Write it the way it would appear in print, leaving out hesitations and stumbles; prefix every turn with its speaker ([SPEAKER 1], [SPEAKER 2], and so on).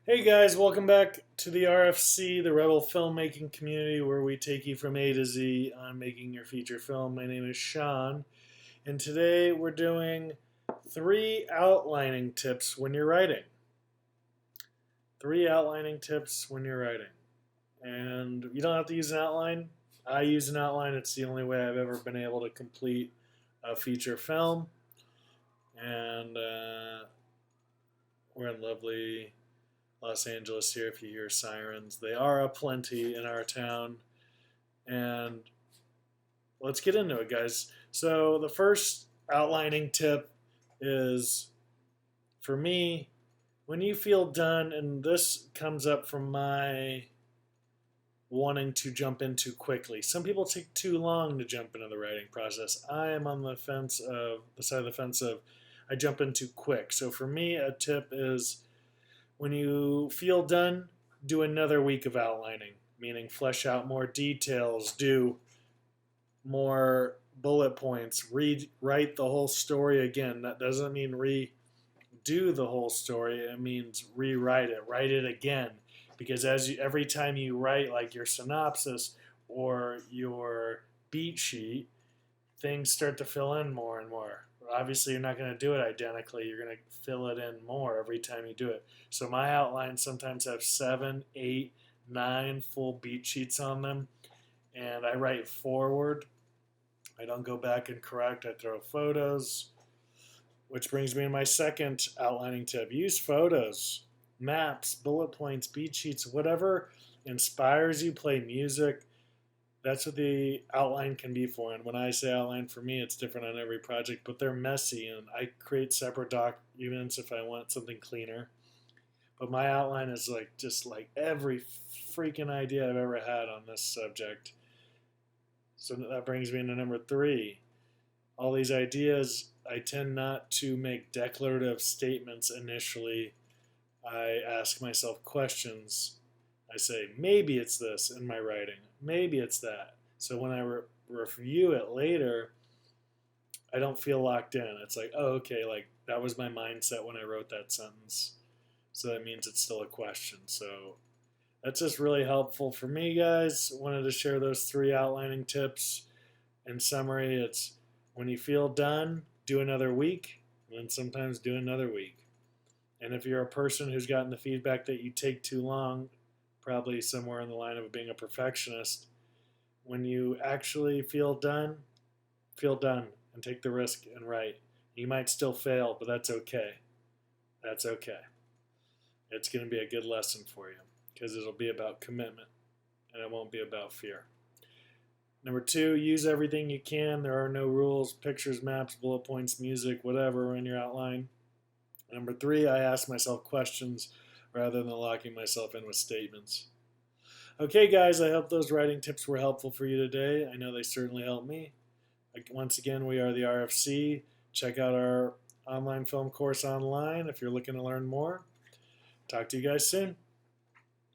[SPEAKER 1] Hey guys, welcome back to the RFC, the Rebel Filmmaking Community, where we take you from A to Z on making your feature film. My name is Sean, and today we're doing 3 outlining tips when you're writing. 3 outlining tips when you're writing. And you don't have to use an outline. I use an outline. It's the only way I've ever been able to complete a feature film. And we're in lovely Los Angeles here. If you hear sirens, they are aplenty in our town. And let's get into it, guys. So the first outlining tip is, for me, when you feel done, and this comes up from my wanting to jump in too quickly. Some people take too long to jump into the writing process. I am on the side of the fence of I jump in too quick. So for me, a tip is, when you feel done, do another week of outlining, meaning flesh out more details, do more bullet points, rewrite the whole story again. That doesn't mean redo the whole story, it means rewrite it, write it again. Because every time you write, like your synopsis or your beat sheet, things start to fill in more and more. Obviously, you're not going to do it identically. You're going to fill it in more every time you do it. So my outlines sometimes have 7, 8, 9 full beat sheets on them, and I write forward. I don't go back and correct. I throw photos, which brings me to my second outlining tip. Use photos, maps, bullet points, beat sheets, whatever inspires you. Play music. That's what the outline can be for. And when I say outline, for me, it's different on every project, but they're messy, and I create separate documents if I want something cleaner. But my outline is just like every freaking idea I've ever had on this subject. So that brings me into number 3. All these ideas, I tend not to make declarative statements initially. I ask myself questions. I say, maybe it's this in my writing. Maybe it's that. So when I review it later, I don't feel locked in. It's like, oh, okay, like that was my mindset when I wrote that sentence. So that means it's still a question. So that's just really helpful for me, guys. Wanted to share those 3 outlining tips. In summary, it's when you feel done, do another week, and then sometimes do another week. And if you're a person who's gotten the feedback that you take too long, probably somewhere in the line of being a perfectionist, when you actually feel done and take the risk and write. You might still fail, but that's okay. That's okay. It's going to be a good lesson for you because it'll be about commitment and it won't be about fear. Number 2, use everything you can. There are no rules, pictures, maps, bullet points, music, whatever in your outline. Number 3, I ask myself questions rather than locking myself in with statements. Okay, guys, I hope those writing tips were helpful for you today. I know they certainly helped me. Once again, we are the RFC. Check out our online film course online if you're looking to learn more. Talk to you guys soon.